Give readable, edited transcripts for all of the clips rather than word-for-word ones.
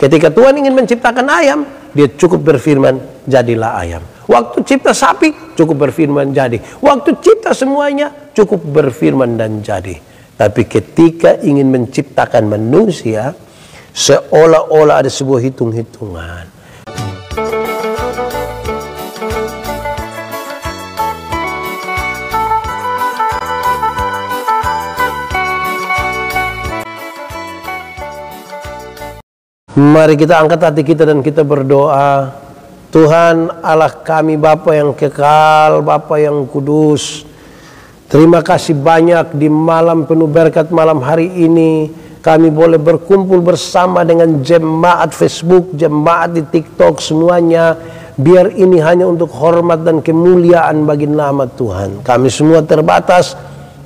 Ketika Tuhan ingin menciptakan ayam, dia cukup berfirman, jadilah ayam. Waktu cipta sapi, cukup berfirman jadi. Waktu cipta semuanya, cukup berfirman dan jadi. Tapi ketika ingin menciptakan manusia, seolah-olah ada sebuah hitung-hitungan. Mari kita angkat hati kita dan kita berdoa. Tuhan Allah kami, Bapa yang kekal, Bapa yang kudus, terima kasih banyak di malam penuh berkat malam hari ini. Kami boleh berkumpul bersama dengan jemaat Facebook, jemaat di TikTok, semuanya. Biar ini hanya untuk hormat dan kemuliaan bagi nama Tuhan. Kami semua terbatas,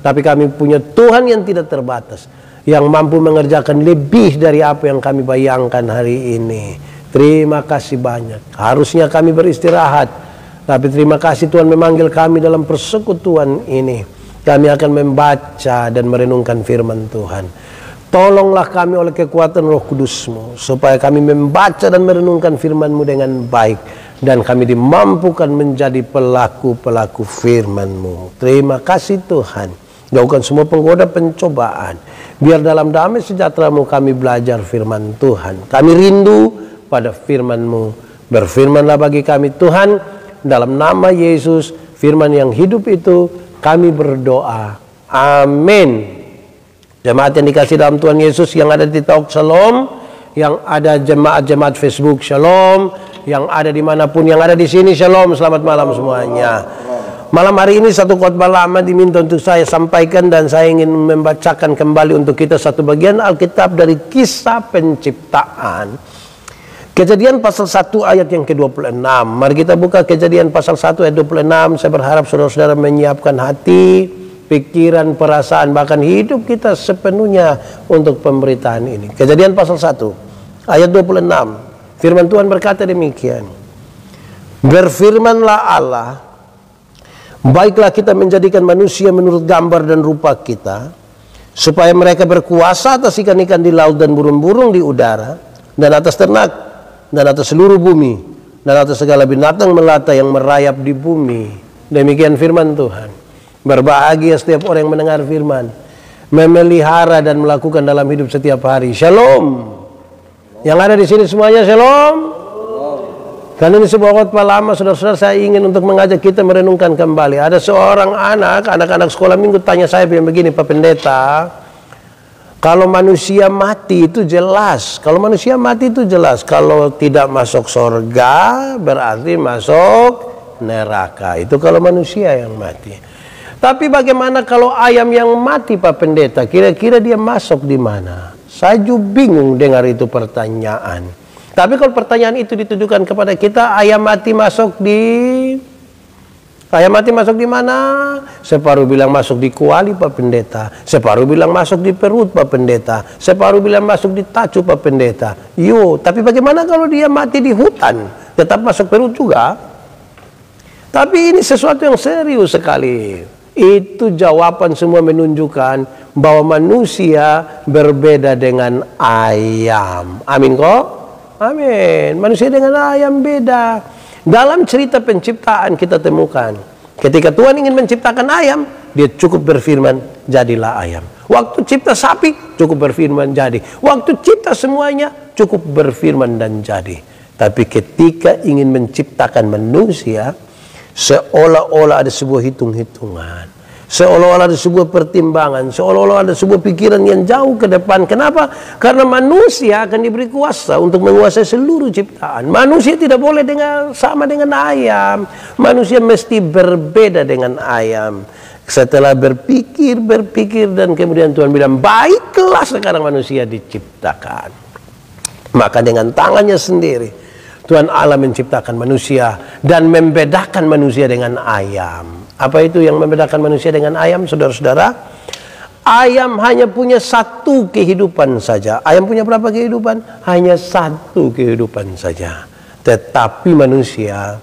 tapi kami punya Tuhan yang tidak terbatas, yang mampu mengerjakan lebih dari apa yang kami bayangkan hari ini. Terima kasih banyak. Harusnya kami beristirahat, tapi terima kasih Tuhan memanggil kami dalam persekutuan ini. Kami akan membaca dan merenungkan firman Tuhan. Tolonglah kami oleh kekuatan Roh Kudus-Mu, supaya kami membaca dan merenungkan firman-Mu dengan baik, dan kami dimampukan menjadi pelaku-pelaku firman-Mu. Terima kasih Tuhan. Jauhkan semua penggoda pencobaan. Biar dalam damai sejahtera-Mu kami belajar firman Tuhan. Kami rindu pada firman-Mu. Berfirmanlah bagi kami Tuhan. Dalam nama Yesus, firman yang hidup itu, kami berdoa. Amin. Jemaat yang dikasih dalam Tuhan Yesus yang ada di TikTok, Shalom. Yang ada jemaat-jemaat Facebook, Shalom. Yang ada dimanapun yang ada di sini, Shalom. Selamat malam semuanya. Malam hari ini satu khotbah lama diminta untuk saya sampaikan, dan saya ingin membacakan kembali untuk kita satu bagian Alkitab dari Kisah Penciptaan. Kejadian pasal 1 ayat yang ke-26. Mari kita buka Kejadian pasal 1 ayat 26. Saya berharap saudara-saudara menyiapkan hati, pikiran, perasaan, bahkan hidup kita sepenuhnya untuk pemberitaan ini. Kejadian pasal 1 ayat 26. Firman Tuhan berkata demikian. Berfirmanlah Allah, baiklah kita menjadikan manusia menurut gambar dan rupa kita, supaya mereka berkuasa atas ikan-ikan di laut dan burung-burung di udara, dan atas ternak, dan atas seluruh bumi, dan atas segala binatang melata yang merayap di bumi. Demikian firman Tuhan. Berbahagia setiap orang yang mendengar firman, memelihara dan melakukan dalam hidup setiap hari. Shalom. Yang ada di sini semuanya, shalom. Karena ini sebuah khotbah lama, saudara-saudara, saya ingin untuk mengajak kita merenungkan kembali. Ada seorang anak-anak sekolah minggu tanya saya begini, Pak Pendeta, kalau manusia mati itu jelas. Kalau manusia mati itu jelas. Kalau tidak masuk surga berarti masuk neraka. Itu kalau manusia yang mati. Tapi bagaimana kalau ayam yang mati, Pak Pendeta? Kira-kira dia masuk di mana? Saya juga bingung dengar itu pertanyaan. Tapi kalau pertanyaan itu ditujukan kepada kita, ayam mati masuk di mana? Separuh bilang masuk di kuali, Pak Pendeta. Separuh bilang masuk di perut, Pak Pendeta. Separuh bilang masuk di tacu, Pak Pendeta. Tapi bagaimana kalau dia mati di hutan? Tetap masuk perut juga. Tapi ini sesuatu yang serius sekali. Itu jawaban semua menunjukkan bahwa manusia berbeda dengan ayam. Amin kok? Amin. Manusia dengan ayam beda. Dalam cerita penciptaan kita temukan, ketika Tuhan ingin menciptakan ayam, dia cukup berfirman, jadilah ayam. Waktu cipta sapi, cukup berfirman jadi. Waktu cipta semuanya, cukup berfirman dan jadi. Tapi ketika ingin menciptakan manusia, seolah-olah ada sebuah hitung-hitungan. Seolah-olah ada sebuah pertimbangan, seolah-olah ada sebuah pikiran yang jauh ke depan. Kenapa? Karena manusia akan diberi kuasa untuk menguasai seluruh ciptaan. Manusia tidak boleh sama dengan ayam. Manusia mesti berbeda dengan ayam. Setelah berpikir dan kemudian Tuhan bilang, baiklah sekarang manusia diciptakan. Maka dengan tangannya sendiri Tuhan Allah menciptakan manusia dan membedakan manusia dengan ayam. Apa itu yang membedakan manusia dengan ayam, saudara-saudara? Ayam hanya punya satu kehidupan saja. Ayam punya berapa kehidupan? Hanya satu kehidupan saja. Tetapi manusia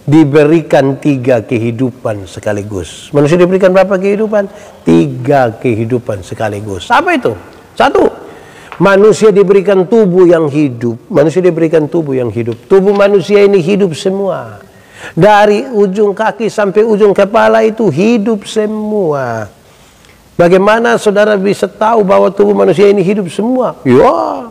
diberikan 3 kehidupan sekaligus. Manusia diberikan berapa kehidupan? 3 kehidupan sekaligus. Apa itu? 1. Manusia diberikan tubuh yang hidup. Manusia diberikan tubuh yang hidup. Tubuh manusia ini hidup semua. Dari ujung kaki sampai ujung kepala itu hidup semua. Bagaimana saudara bisa tahu bahwa tubuh manusia ini hidup semua? Ya,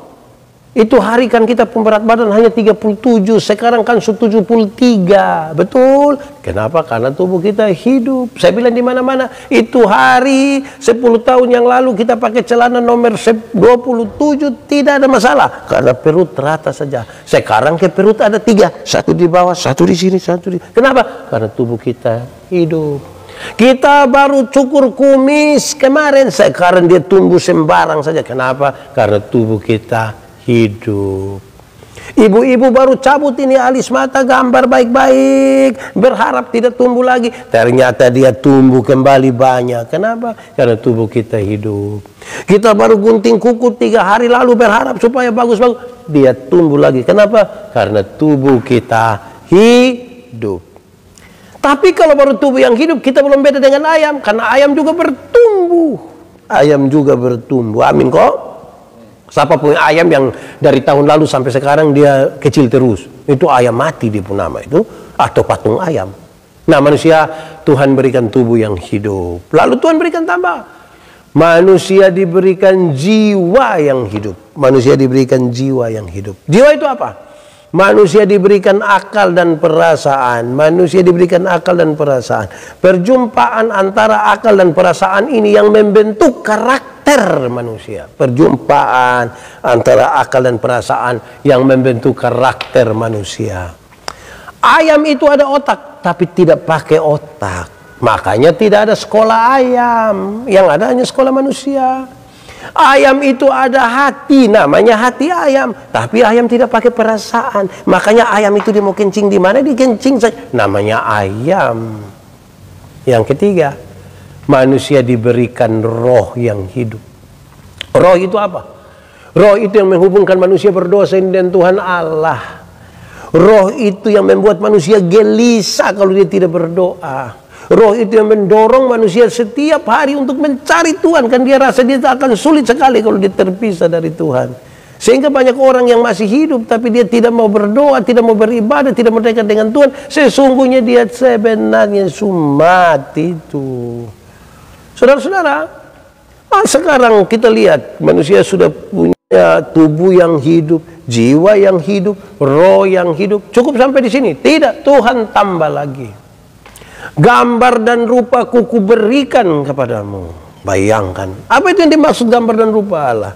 itu hari kan kita pemberat badan hanya 37, sekarang kan 73. Betul. Kenapa? Karena tubuh kita hidup. Saya bilang di mana-mana, itu hari 10 tahun yang lalu kita pakai celana nomor 27 tidak ada masalah. Karena perut rata saja. Sekarang ke perut ada 3, satu di bawah, satu di sini, satu di... Kenapa? Karena tubuh kita hidup. Kita baru cukur kumis kemarin, sekarang dia tumbuh sembarang saja. Kenapa? Karena tubuh kita hidup. Ibu-ibu baru cabut ini alis mata, gambar baik-baik, berharap tidak tumbuh lagi. Ternyata dia tumbuh kembali banyak. Kenapa? Karena tubuh kita hidup. Kita baru gunting kuku 3 hari lalu, berharap supaya bagus-bagus. Dia tumbuh lagi. Kenapa? Karena tubuh kita hidup. Tapi kalau baru tubuh yang hidup, kita belum beda dengan ayam. Karena ayam juga bertumbuh. Ayam juga bertumbuh. Amin kok? Siapa punya ayam yang dari tahun lalu sampai sekarang dia kecil terus? Itu ayam mati dia pun nama itu. Atau patung ayam. Nah manusia, Tuhan berikan tubuh yang hidup. Lalu Tuhan berikan tambah. Manusia diberikan jiwa yang hidup. Manusia diberikan jiwa yang hidup. Jiwa itu apa? Manusia diberikan akal dan perasaan. Manusia diberikan akal dan perasaan. Perjumpaan antara akal dan perasaan ini yang membentuk karakter manusia. Perjumpaan antara akal dan perasaan yang membentuk karakter manusia. Ayam itu ada otak, tapi tidak pakai otak. Makanya tidak ada sekolah ayam. Yang ada hanya sekolah manusia. Ayam itu ada hati, namanya hati ayam. Tapi ayam tidak pakai perasaan. Makanya ayam itu dia mau kencing di mana, dia kencing saja. Namanya ayam. Yang ketiga, manusia diberikan roh yang hidup. Roh itu apa? Roh itu yang menghubungkan manusia berdosa dengan Tuhan Allah. Roh itu yang membuat manusia gelisah kalau dia tidak berdoa. Roh itu yang mendorong manusia setiap hari untuk mencari Tuhan. Kan dia rasa dia akan sulit sekali kalau dia terpisah dari Tuhan. Sehingga banyak orang yang masih hidup tapi dia tidak mau berdoa, tidak mau beribadah, tidak mau dekat dengan Tuhan. Sesungguhnya dia sebenarnya mati itu. Saudara-saudara, sekarang kita lihat manusia sudah punya tubuh yang hidup, jiwa yang hidup, roh yang hidup. Cukup sampai di sini? Tidak, Tuhan tambah lagi. Gambar dan rupa kuku berikan kepadamu. Bayangkan. Apa itu yang dimaksud gambar dan rupa Allah?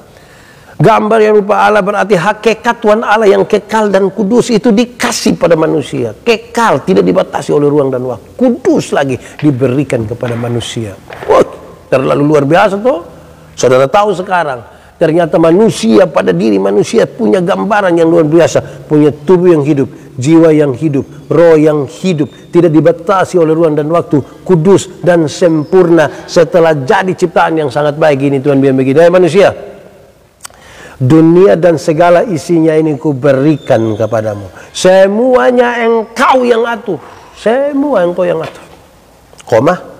Gambar yang rupa Allah berarti hakikat Tuhan Allah yang kekal dan kudus itu dikasih pada manusia. Kekal, tidak dibatasi oleh ruang dan waktu. Kudus lagi diberikan kepada manusia. Wah, terlalu luar biasa toh. Saudara tahu sekarang, ternyata manusia pada diri manusia punya gambaran yang luar biasa. Punya tubuh yang hidup, jiwa yang hidup, roh yang hidup, tidak dibatasi oleh ruang dan waktu, kudus dan sempurna setelah jadi ciptaan yang sangat baik ini. Tuhan bilang begini, hai manusia, dunia dan segala isinya ini kuberikan kepadamu. Semuanya engkau yang atur. Semua engkau yang atur. Koma.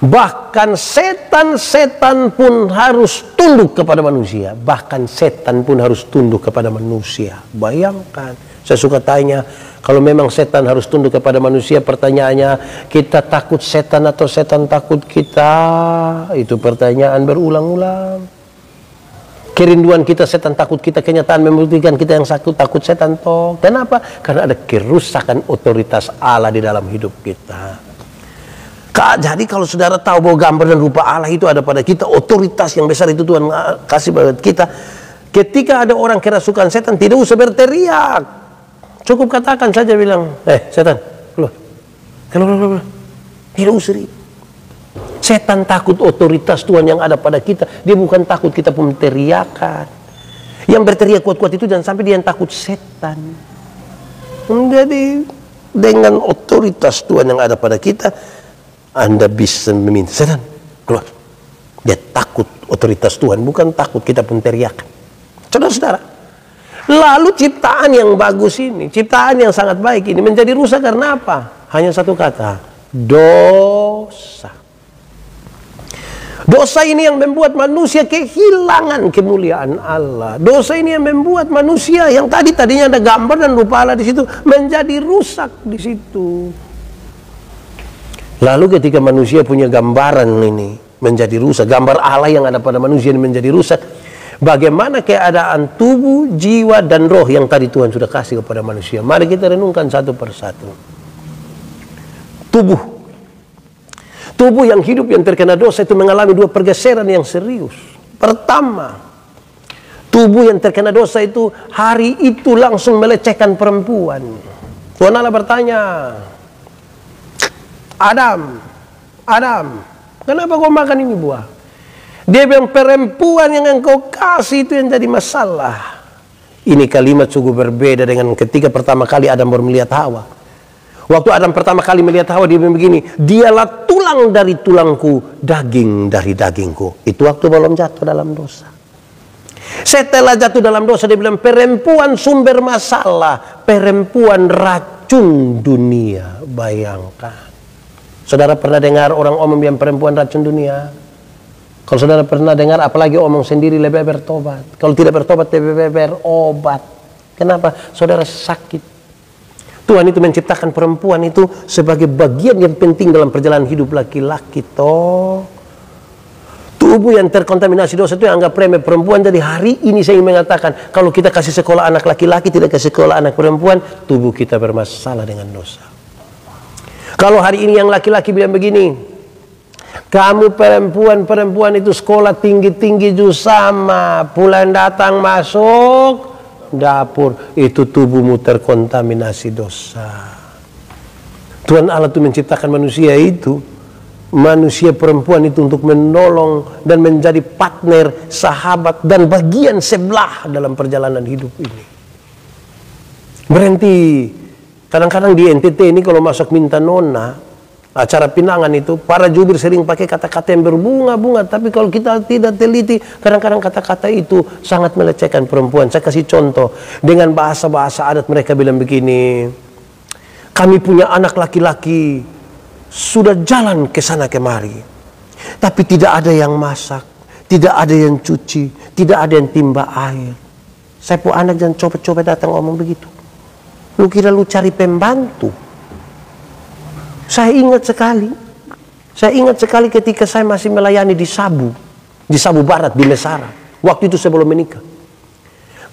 Bahkan setan-setan pun harus tunduk kepada manusia. Bahkan setan pun harus tunduk kepada manusia. Bayangkan. Saya suka tanya, kalau memang setan harus tunduk kepada manusia, pertanyaannya, kita takut setan atau setan takut kita? Itu pertanyaan berulang-ulang. Kerinduan kita setan takut kita, kenyataan membuktikan kita yang takut setan toh. Kenapa? Karena ada kerusakan otoritas Allah di dalam hidup kita. Jadi kalau saudara tahu bahwa gambar dan rupa Allah itu ada pada kita, otoritas yang besar itu Tuhan kasih pada kita. Ketika ada orang kerasukan setan, tidak usah berteriak. Cukup katakan saja, bilang, setan, keluar. Keluar. Tidak usah. Setan takut otoritas Tuhan yang ada pada kita. Dia bukan takut kita pun teriakan. Yang berteriak kuat-kuat itu jangan sampai dia yang takut setan. Jadi dengan otoritas Tuhan yang ada pada kita, Anda bisa meminta, setan, keluar. Dia takut otoritas Tuhan, bukan takut kita pun teriakan. Saudara-saudara, lalu ciptaan yang bagus ini, ciptaan yang sangat baik ini menjadi rusak karena apa? Hanya satu kata, dosa. Dosa ini yang membuat manusia kehilangan kemuliaan Allah. Dosa ini yang membuat manusia yang tadinya ada gambar dan rupa Allah di situ menjadi rusak di situ. Lalu ketika manusia punya gambaran ini menjadi rusak, gambar Allah yang ada pada manusia ini menjadi rusak, bagaimana keadaan tubuh, jiwa, dan roh yang tadi Tuhan sudah kasih kepada manusia? Mari kita renungkan satu persatu. Tubuh yang hidup yang terkena dosa itu mengalami dua pergeseran yang serius. Pertama, tubuh yang terkena dosa itu hari itu langsung melecehkan perempuan. Tuhan Allah bertanya, Adam, kenapa kau makan ini buah? Dia bilang, perempuan yang engkau kasih itu yang jadi masalah. Ini kalimat sungguh berbeda dengan ketika pertama kali Adam baru melihat Hawa. Waktu Adam pertama kali melihat Hawa, dia bilang begini, dialah tulang dari tulangku, daging dari dagingku. Itu waktu belum jatuh dalam dosa. Setelah jatuh dalam dosa, dia bilang, perempuan sumber masalah, perempuan racun dunia. Bayangkan. Saudara pernah dengar orang omong yang perempuan racun dunia? Kalau saudara pernah dengar, apalagi omong sendiri, lebih bertobat. Kalau tidak bertobat, lebih berobat. Kenapa? Saudara sakit. Tuhan itu menciptakan perempuan itu sebagai bagian yang penting dalam perjalanan hidup laki-laki. Tubuh yang terkontaminasi dosa itu yang anggap remeh perempuan. Jadi hari ini saya ingin mengatakan, kalau kita kasih sekolah anak laki-laki, tidak kasih sekolah anak perempuan, tubuh kita bermasalah dengan dosa. Kalau hari ini yang laki-laki bilang begini, kamu perempuan itu sekolah tinggi-tinggi juga sama, pulang datang masuk dapur, itu tubuhmu terkontaminasi dosa. Tuhan Allah itu menciptakan manusia itu, manusia perempuan itu untuk menolong dan menjadi partner, sahabat, dan bagian sebelah dalam perjalanan hidup ini. Berhenti. Kadang-kadang di NTT ini kalau masuk minta nona, acara pinangan itu, para jubir sering pakai kata-kata yang berbunga-bunga. Tapi kalau kita tidak teliti, kadang-kadang kata-kata itu sangat melecehkan perempuan. Saya kasih contoh. Dengan bahasa-bahasa adat mereka bilang begini, kami punya anak laki-laki, sudah jalan ke sana kemari, tapi tidak ada yang masak, tidak ada yang cuci, tidak ada yang timba air. Saya pun anak jangan coba-coba datang ngomong begitu. Lu kira lu cari pembantu? Saya ingat sekali ketika saya masih melayani di Sabu Barat, di Mesara. Waktu itu saya belum menikah.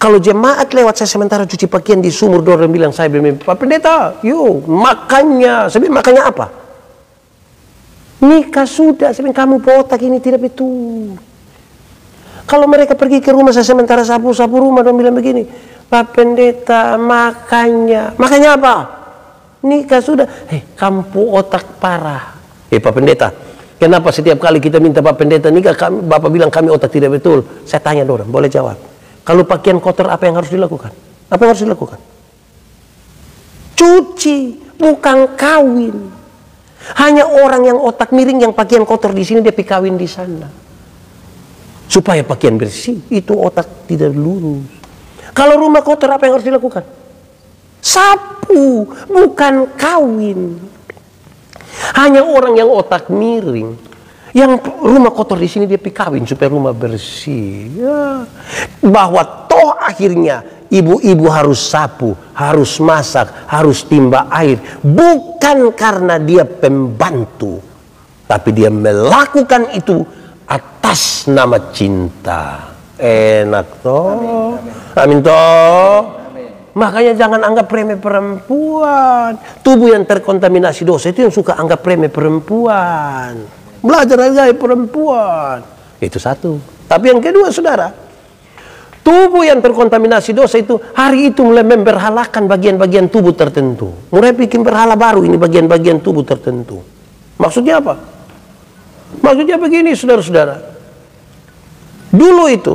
Kalau jemaat lewat saya sementara cuci pakaian di sumur, orang bilang, saya bilang, Pak Pendeta, yuk makannya. Saya bilang, makannya apa? Nikah sudah. Saya bilang, kamu botak, ini tidak betul. Kalau mereka pergi ke rumah saya sementara sapu-sapu rumah, orang bilang begini, Pak Pendeta, makannya apa? Nikah sudah. Kamu otak parah. Pak Pendeta, kenapa setiap kali kita minta Pak Pendeta nikah, Bapak bilang kami otak tidak betul? Saya tanya orang, boleh jawab. Kalau pakaian kotor, apa yang harus dilakukan? Apa yang harus dilakukan? Cuci, bukan kawin. Hanya orang yang otak miring, yang pakaian kotor di sini, dia pergi kawin di sana. Supaya pakaian bersih, itu otak tidak lurus. Kalau rumah kotor, apa yang harus dilakukan? Sapu, bukan kawin. Hanya orang yang otak miring, yang rumah kotor di sini, dia pergi kawin supaya rumah bersih. Ya. Bahwa toh akhirnya ibu-ibu harus sapu, harus masak, harus timba air, bukan karena dia pembantu, tapi dia melakukan itu atas nama cinta. Enak toh. Amin toh. Makanya jangan anggap remeh perempuan. Tubuh yang terkontaminasi dosa itu yang suka anggap remeh perempuan. Belajar hargai perempuan. Itu satu. Tapi yang kedua, saudara, tubuh yang terkontaminasi dosa itu hari itu mulai memberhalakan bagian-bagian tubuh tertentu. Mulai bikin berhala baru, ini bagian-bagian tubuh tertentu. Maksudnya apa? Maksudnya begini, saudara-saudara. Dulu itu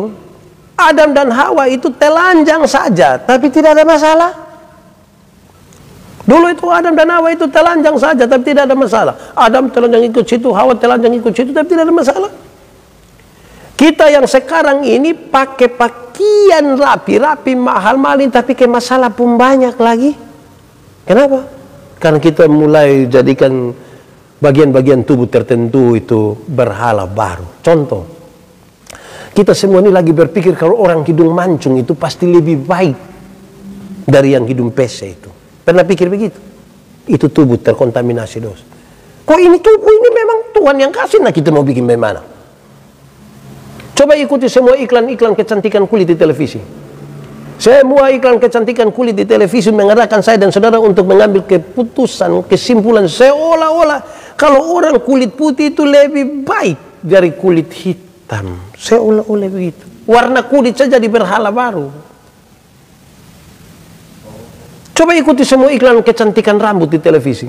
Adam dan Hawa itu telanjang saja, tapi tidak ada masalah. Dulu itu Adam dan Hawa itu telanjang saja, tapi tidak ada masalah. Adam telanjang ikut situ, Hawa telanjang ikut situ, tapi tidak ada masalah. Kita yang sekarang ini pakai pakaian rapi-rapi, mahal-mahalin, tapi ke masalah pun banyak lagi. Kenapa? Karena kita mulai jadikan bagian-bagian tubuh tertentu itu berhala baru. Contoh, kita semua ini lagi berpikir kalau orang hidung mancung itu pasti lebih baik dari yang hidung pesek itu. Pernah pikir begitu? Itu tubuh terkontaminasi dosa. Kok ini tubuh ini memang Tuhan yang kasih, nah kita mau bikin bagaimana? Coba ikuti semua iklan-iklan kecantikan kulit di televisi. Semua iklan kecantikan kulit di televisi mengarahkan saya dan saudara untuk mengambil keputusan, kesimpulan seolah-olah kalau orang kulit putih itu lebih baik dari kulit hitam. Seolah-olah begitu. Warna kulit saja di berhala baru. Coba ikuti semua iklan kecantikan rambut di televisi.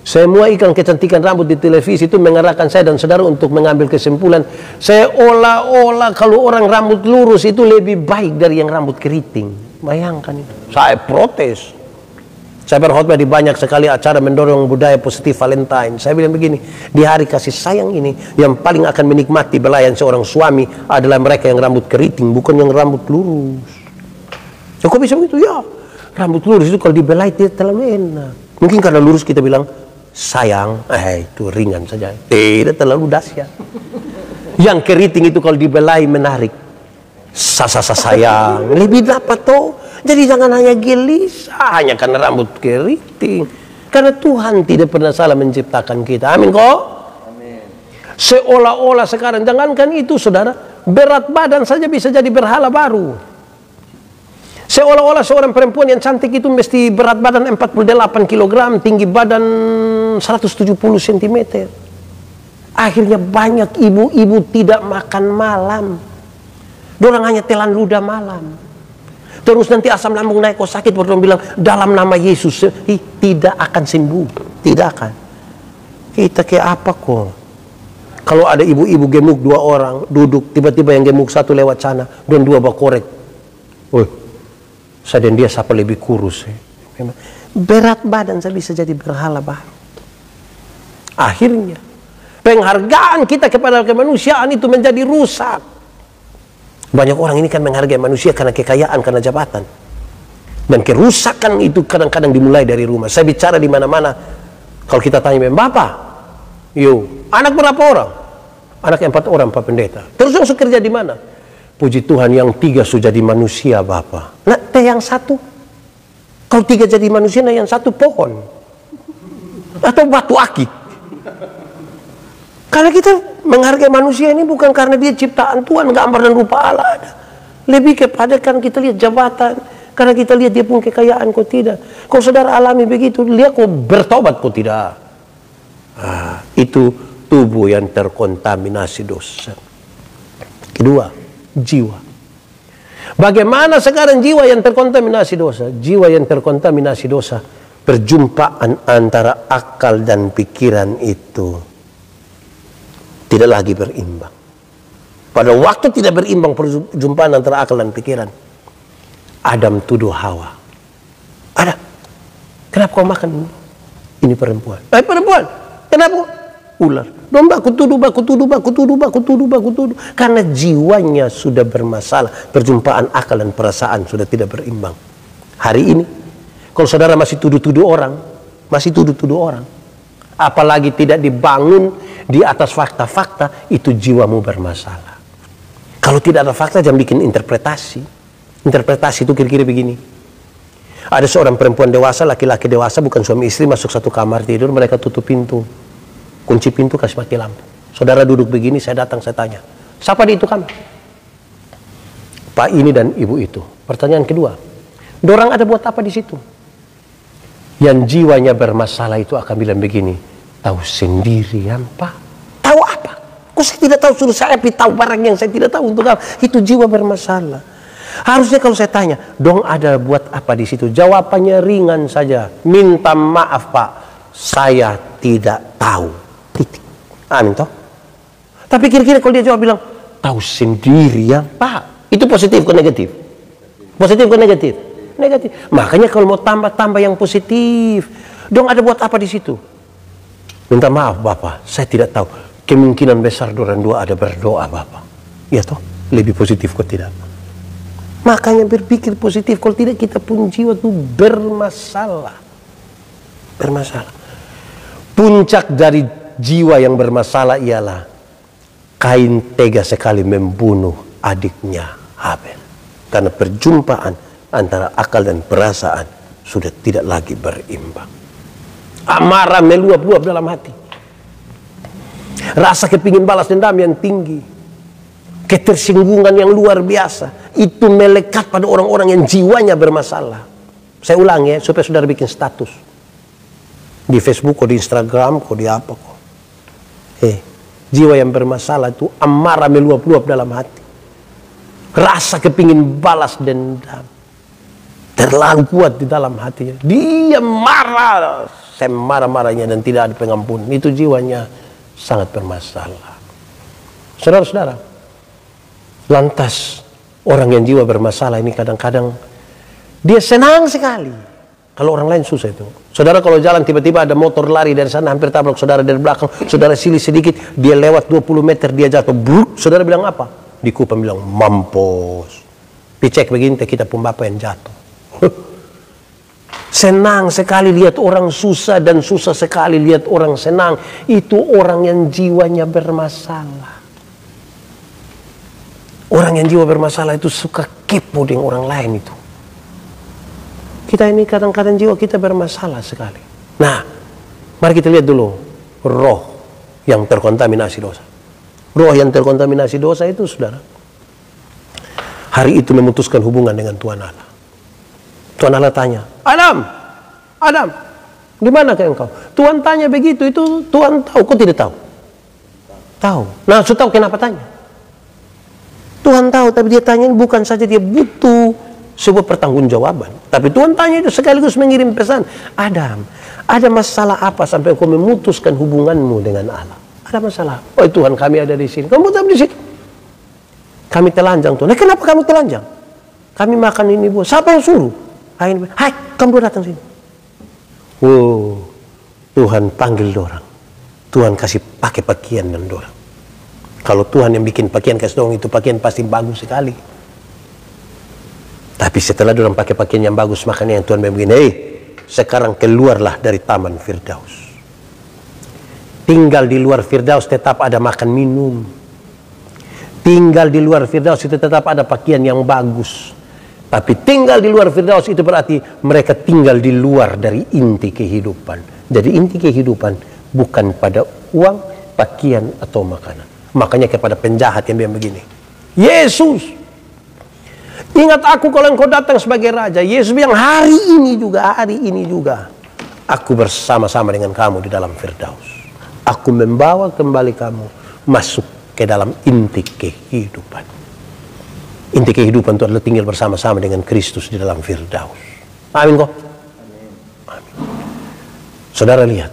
Semua iklan kecantikan rambut di televisi itu mengarahkan saya dan saudara untuk mengambil kesimpulan seolah-olah kalau orang rambut lurus itu lebih baik dari yang rambut keriting. Bayangkan itu. Saya protes. Saya berkhotbah di banyak sekali acara mendorong budaya positif Valentine. Saya bilang begini, di hari kasih sayang ini yang paling akan menikmati belayan seorang suami adalah mereka yang rambut keriting, bukan yang rambut lurus. Ya, kok bisa begitu? Ya, rambut lurus itu kalau dibelai tidak terlalu enak. Mungkin karena lurus kita bilang sayang, itu ringan saja. Tidak terlalu dahsyat. Yang keriting itu kalau dibelai menarik. Sasa sayang, lebih dapat toh. Jadi jangan hanya gelisah hanya karena rambut keriting. Karena Tuhan tidak pernah salah menciptakan kita. Amin kok? Amin. Seolah-olah sekarang, jangankan itu saudara, berat badan saja bisa jadi berhala baru. Seolah-olah seorang perempuan yang cantik itu mesti berat badan 48 kg, tinggi badan 170 cm. Akhirnya banyak ibu-ibu tidak makan malam. Dorang hanya telan ludah malam. Terus nanti asam lambung naik, kok sakit, baru bilang dalam nama Yesus tidak akan sembuh. Tidak akan. Kita kayak apa kok? Kalau ada ibu-ibu gemuk 2 orang duduk, tiba-tiba yang gemuk 1 lewat sana dan 2 bakorek. Saya dan dia siapa lebih kurus. Berat badan saya bisa jadi berhala baru. Akhirnya penghargaan kita kepada kemanusiaan itu menjadi rusak. Banyak orang ini kan menghargai manusia karena kekayaan, karena jabatan. Dan kerusakan itu kadang-kadang dimulai dari rumah. Saya bicara di mana-mana. Kalau kita tanya, Bapak, anak berapa orang? Anak 4 orang, Pak Pendeta. Terus langsung kerja di mana? Puji Tuhan yang 3 sudah jadi manusia, Bapak. Nah, yang 1. Kalau 3 jadi manusia, nah yang 1 pohon. Atau batu akik. Karena kita menghargai manusia ini bukan karena dia ciptaan Tuhan, gambar dan rupa Allah ada. Lebih kepada kan kita lihat jabatan. Karena kita lihat dia punya kekayaan, kok tidak. Kalau saudara alami begitu, lihat kok bertobat, kok tidak. Itu tubuh yang terkontaminasi dosa. Kedua, jiwa. Bagaimana sekarang jiwa yang terkontaminasi dosa? Jiwa yang terkontaminasi dosa, perjumpaan antara akal dan pikiran itu tidak lagi berimbang. Pada waktu tidak berimbang perjumpaan antara akal dan pikiran, Adam tuduh Hawa. Ada, kenapa kau makan ini? Ini perempuan. Perempuan, kenapa? Ular. Domba baku tuduh. Karena jiwanya sudah bermasalah. Perjumpaan akal dan perasaan sudah tidak berimbang. Hari ini, kalau saudara masih tuduh-tuduh orang, apalagi tidak dibangun di atas fakta-fakta, itu jiwamu bermasalah. Kalau tidak ada fakta, jangan bikin interpretasi. Interpretasi itu kira-kira begini. Ada seorang perempuan dewasa, laki-laki dewasa, bukan suami istri, masuk satu kamar tidur, mereka tutup pintu. Kunci pintu, kasih mati lampu. Saudara duduk begini, saya datang, saya tanya, siapa di itu kamar? Pak ini dan ibu itu. Pertanyaan kedua, dorang ada buat apa di situ? Yang jiwanya bermasalah itu akan bilang begini, tahu sendirian Pak. Tahu apa? Kok saya tidak tahu, suruh saya tahu barang yang saya tidak tahu untuk apa? Itu jiwa bermasalah. Harusnya kalau saya tanya, dong ada buat apa di situ? Jawabannya ringan saja, minta maaf Pak, saya tidak tahu. Titik. Amin toh? Tapi kira-kira kalau dia jawab bilang, tahu sendiri ya Pak, itu positif ke negatif? Positif ke negatif? Negatif. Makanya kalau mau tambah-tambah yang positif, dong ada buat apa di situ? Minta maaf Bapak, saya tidak tahu. Kemungkinan besar dorang 2 ada berdoa Bapak. Ya toh? Lebih positif kok tidak? Makanya berpikir positif, kalau tidak kita pun jiwa itu bermasalah. Bermasalah. Puncak dari jiwa yang bermasalah ialah Kain tega sekali membunuh adiknya Habel. Karena perjumpaan antara akal dan perasaan sudah tidak lagi berimbang. Amarah meluap-luap dalam hati. Rasa kepingin balas dendam yang tinggi. Ketersinggungan yang luar biasa. Itu melekat pada orang-orang yang jiwanya bermasalah. Saya ulang ya, supaya saudara bikin status. Di Facebook, kok di Instagram, kok di apa kok. Jiwa yang bermasalah itu amarah meluap-luap dalam hati. Rasa kepingin balas dendam terlalu kuat di dalam hatinya. Dia marah, semarah-marahnya dan tidak ada pengampunan. Itu jiwanya sangat bermasalah. Saudara-saudara, lantas orang yang jiwa bermasalah ini kadang-kadang dia senang sekali kalau orang lain susah itu. Saudara kalau jalan tiba-tiba ada motor lari dari sana hampir tabrak saudara dari belakang, saudara silih sedikit, dia lewat 20 meter dia jatuh, bruk, saudara bilang apa? Di Kupang bilang mampus. Dicek begini kita pun bapak yang jatuh. Senang sekali lihat orang susah dan susah sekali lihat orang senang. Itu orang yang jiwanya bermasalah. Orang yang jiwa bermasalah itu suka kepo dengan orang lain itu. Kita ini kadang-kadang jiwa kita bermasalah sekali. Nah, mari kita lihat dulu roh yang terkontaminasi dosa. Roh yang terkontaminasi dosa itu, saudara, hari itu memutuskan hubungan dengan Tuhan Allah. Tuhan Allah tanya, Adam, di mana engkau? Tuhan tanya begitu, itu Tuhan tahu, kok tidak tahu? Tahu. Nah, sudah tahu kenapa tanya? Tuhan tahu, tapi dia tanya bukan saja dia butuh sebuah pertanggungjawaban, tapi Tuhan tanya itu sekaligus mengirim pesan. Adam, ada masalah apa sampai kau memutuskan hubunganmu dengan Allah? Ada masalah. Oh Tuhan, kami ada di sini. Kamu tetap di situ. Kami telanjang Tuhan. Nah, kenapa kamu telanjang? Kami makan ini buah. Siapa yang suruh? Hai, kamu datang sini. Wow, Tuhan panggil dorang. Tuhan kasih pakai pakaian dan dorang. Kalau Tuhan yang bikin pakaian kasih dorang itu pakaian pasti bagus sekali. Tapi setelah dorang pakai pakaian yang bagus, makanya yang Tuhan begini, sekarang keluarlah dari Taman Firdaus. Tinggal di luar Firdaus tetap ada makan minum. Tinggal di luar Firdaus itu tetap ada pakaian yang bagus. Tapi tinggal di luar Firdaus itu berarti mereka tinggal di luar dari inti kehidupan. Jadi inti kehidupan bukan pada uang, pakaian atau makanan. Makanya kepada penjahat yang bilang begini, Yesus, ingat aku kalau engkau datang sebagai raja. Yesus bilang hari ini juga aku bersama-sama dengan kamu di dalam Firdaus. Aku membawa kembali kamu masuk ke dalam inti kehidupan. Inti kehidupan itu adalah tinggal bersama-sama dengan Kristus di dalam Firdaus. Amin kok? Amin. Saudara lihat,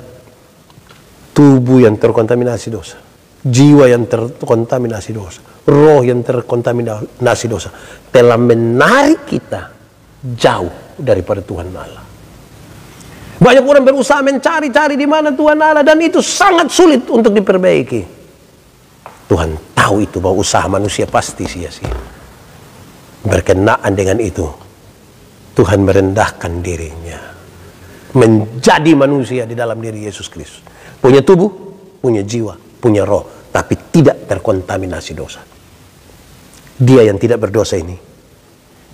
tubuh yang terkontaminasi dosa, jiwa yang terkontaminasi dosa, roh yang terkontaminasi dosa telah menarik kita jauh daripada Tuhan Allah. Banyak orang berusaha mencari-cari di mana Tuhan Allah dan itu sangat sulit untuk diperbaiki. Tuhan tahu itu bahwa usaha manusia pasti sia-sia. Berkenaan dengan itu, Tuhan merendahkan dirinya menjadi manusia di dalam diri Yesus Kristus. Punya tubuh, punya jiwa, punya roh, tapi tidak terkontaminasi dosa. Dia yang tidak berdosa ini,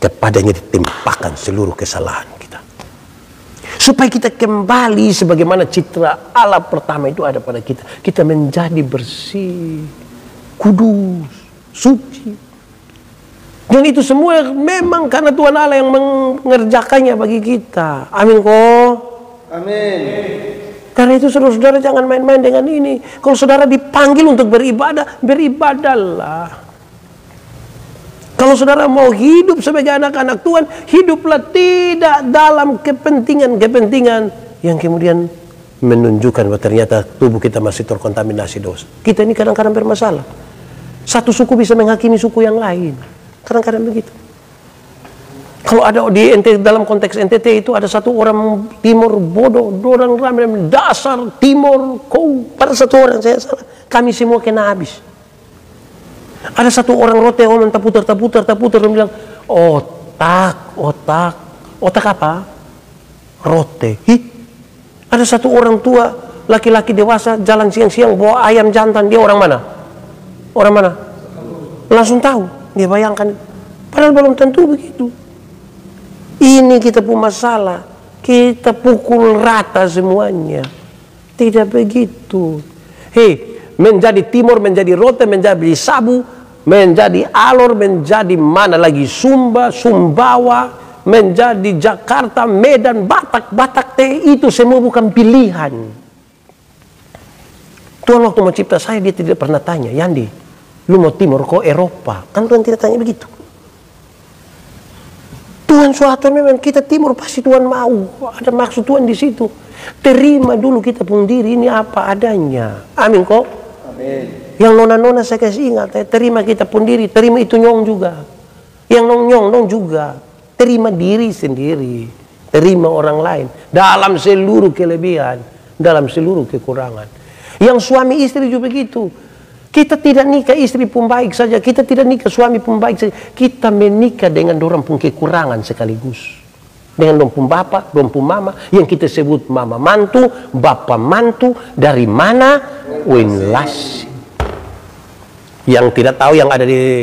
kepadanya ditimpakan seluruh kesalahan kita. Supaya kita kembali sebagaimana citra Allah pertama itu ada pada kita. Kita menjadi bersih, kudus, suci. Dan itu semua memang karena Tuhan Allah yang mengerjakannya bagi kita. Amin kok? Amin. Karena itu saudara-saudara jangan main-main dengan ini. Kalau saudara dipanggil untuk beribadah, beribadahlah. Kalau saudara mau hidup sebagai anak-anak Tuhan, hiduplah tidak dalam kepentingan-kepentingan yang kemudian menunjukkan bahwa ternyata tubuh kita masih terkontaminasi dosa. Kita ini kadang-kadang bermasalah. Satu suku bisa menghakimi suku yang lain. Kadang-kadang begitu. Kalau ada di NTT, dalam konteks NTT itu ada satu orang Timur bodoh, orang ramai dasar Timur, kau pada satu orang saya salah, kami semua kena habis. Ada satu orang rote orang taputar dan bilang otak apa? Rote. Ada satu orang tua laki-laki dewasa jalan siang-siang bawa ayam jantan, dia orang mana? Orang mana? Langsung tahu, dia bayangkan. Padahal belum tentu begitu. Ini kita punya masalah, kita pukul rata semuanya. Tidak begitu. Hei, menjadi timur, menjadi rote, menjadi sabu, menjadi alor, menjadi mana lagi Sumba, Sumbawa, menjadi Jakarta, Medan, Batak, Batak teh, itu semua bukan pilihan. Tuhan waktu mau cipta saya, dia tidak pernah tanya, Yandi, lu mau timur kok Eropa? Kan Tuhan tidak tanya begitu. Tuhan suatu memang kita timur pasti Tuhan mau, ada maksud Tuhan di situ. Terima dulu kita pun diri ini apa adanya. Amin kok. Amin. Yang nona-nona saya kasih ingat, terima kita pun diri, terima itu nyong juga. Yang nong juga. Terima diri sendiri, terima orang lain dalam seluruh kelebihan, dalam seluruh kekurangan. Yang suami istri juga begitu. Kita tidak nikah istri pun baik saja, kita tidak nikah suami pun baik saja. Kita menikah dengan dorang pun kekurangan sekaligus. Dengan dong pun bapak, dong pun mama, yang kita sebut mama mantu, bapak mantu, dari mana? Winlasi. Yang tidak tahu yang ada di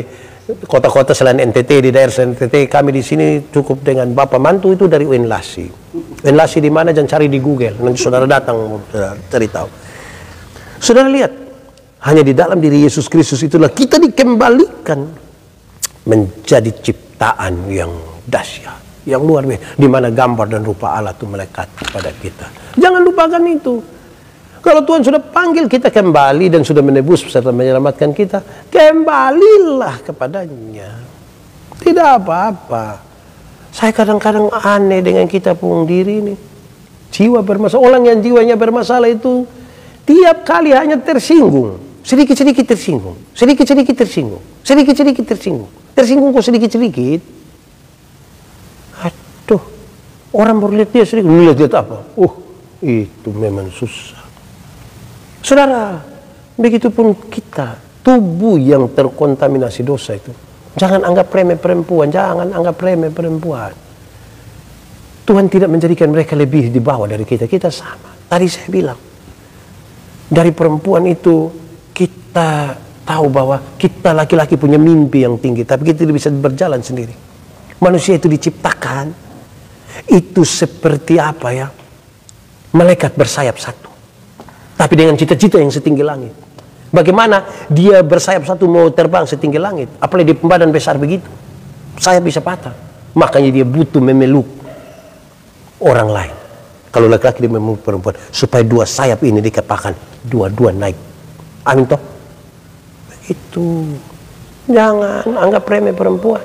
kota-kota selain NTT, di daerah selain NTT, kami di sini cukup dengan bapak mantu itu dari Winlasi. Winlasi di mana? Jangan cari di Google, nanti saudara datang cari tahu. Saudara lihat, hanya di dalam diri Yesus Kristus itulah kita dikembalikan menjadi ciptaan yang dahsyat, yang luar biasa, di mana gambar dan rupa Allah itu melekat pada kita. Jangan lupakan itu. Kalau Tuhan sudah panggil kita kembali dan sudah menebus serta menyelamatkan kita, kembalilah kepadanya. Tidak apa-apa. Saya kadang-kadang aneh dengan kita pun diri ini. Jiwa bermasalah. Orang yang jiwanya bermasalah itu tiap kali hanya tersinggung. Sedikit-sedikit tersinggung. Sedikit-sedikit tersinggung. Sedikit-sedikit tersinggung. Tersinggung kok sedikit-sedikit. Aduh. Orang baru lihat dia sedikit. Lihat apa? Itu memang susah. Saudara, begitupun kita, tubuh yang terkontaminasi dosa itu. Jangan anggap remeh perempuan, jangan anggap remeh perempuan. Tuhan tidak menjadikan mereka lebih di bawah dari kita, kita sama. Tadi saya bilang, dari perempuan itu kita tahu bahwa kita laki-laki punya mimpi yang tinggi, tapi kita tidak bisa berjalan sendiri. Manusia itu diciptakan, itu seperti apa ya? Malaikat bersayap satu. Tapi dengan cita-cita yang setinggi langit. Bagaimana dia bersayap satu mau terbang setinggi langit? Apalagi di badan besar begitu. Sayap bisa patah. Makanya dia butuh memeluk orang lain. Kalau laki-laki dia memeluk perempuan. Supaya dua sayap ini dikatakan dua-dua naik. Amin toh? Begitu. Jangan anggap remeh perempuan.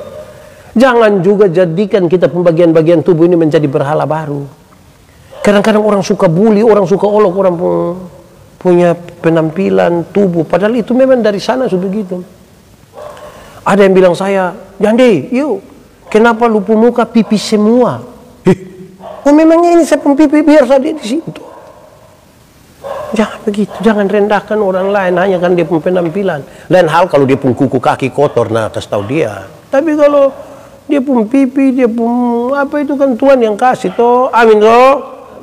Jangan juga jadikan kita pembagian-bagian tubuh ini menjadi berhala baru. Kadang-kadang orang suka bully, orang suka olok, orang punya penampilan tubuh, padahal itu memang dari sana sudah begitu. Ada yang bilang saya, Yandi, yuk, kenapa lu muka pipi semua? Oh memangnya ini saya pipi biar saya di situ. Jangan begitu, jangan rendahkan orang lain hanya kan dia punya penampilan. Lain hal kalau dia pun kuku kaki kotor, nah kasih tahu dia. Tapi kalau dia pun pipi, dia pun apa itu kan Tuhan yang kasih toh, amin toh.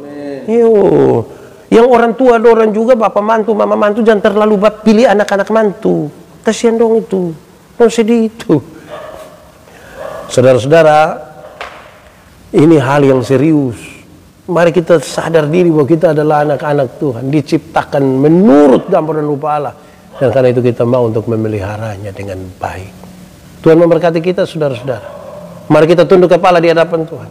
Amin. Yuk. Yang orang tua orang juga bapak mantu, mama mantu jangan terlalu pilih anak-anak mantu. Kasihan dong itu. Don't sedih itu. Saudara-saudara, ini hal yang serius. Mari kita sadar diri bahwa kita adalah anak-anak Tuhan, diciptakan menurut gambar dan rupa Allah. Dan karena itu kita mau untuk memeliharanya dengan baik. Tuhan memberkati kita, saudara-saudara. Mari kita tunduk kepala di hadapan Tuhan.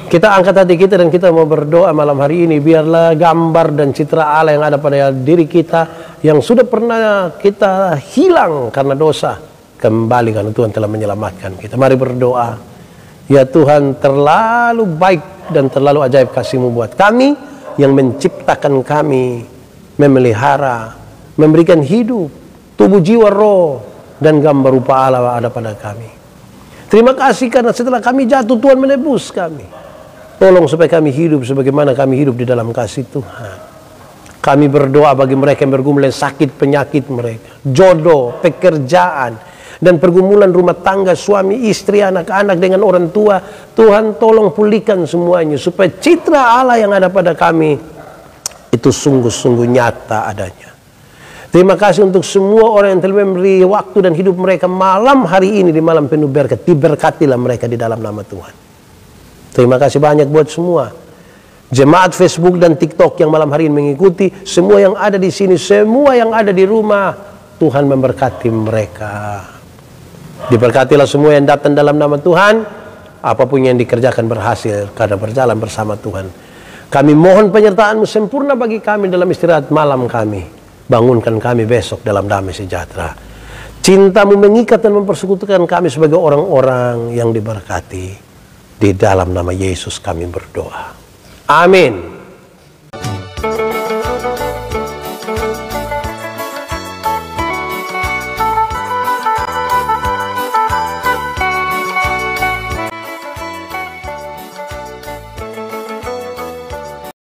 Kita angkat hati kita dan kita mau berdoa malam hari ini. Biarlah gambar dan citra Allah yang ada pada diri kita, yang sudah pernah kita hilang karena dosa, kembali karena Tuhan telah menyelamatkan kita. Mari berdoa. Ya Tuhan, terlalu baik dan terlalu ajaib kasih-Mu buat kami, yang menciptakan kami, memelihara, memberikan hidup, tubuh, jiwa, roh, dan gambar rupa Allah ada pada kami. Terima kasih karena setelah kami jatuh, Tuhan menebus kami. Tolong supaya kami hidup sebagaimana kami hidup di dalam kasih Tuhan. Kami berdoa bagi mereka yang bergumul sakit penyakit mereka, jodoh, pekerjaan, dan pergumulan rumah tangga, suami, istri, anak-anak dengan orang tua. Tuhan tolong pulihkan semuanya supaya citra Allah yang ada pada kami itu sungguh-sungguh nyata adanya. Terima kasih untuk semua orang yang telah memberi waktu dan hidup mereka malam hari ini di malam penuh berkat. Diberkatilah mereka di dalam nama Tuhan. Terima kasih banyak buat semua jemaat Facebook dan TikTok yang malam hari ini mengikuti. Semua yang ada di sini, semua yang ada di rumah, Tuhan memberkati mereka. Diberkatilah semua yang datang dalam nama Tuhan. Apapun yang dikerjakan berhasil karena berjalan bersama Tuhan. Kami mohon penyertaan-Mu sempurna bagi kami dalam istirahat malam kami. Bangunkan kami besok dalam damai sejahtera. Cinta-Mu mengikat dan mempersekutukan kami sebagai orang-orang yang diberkati. Di dalam nama Yesus kami berdoa. Amin.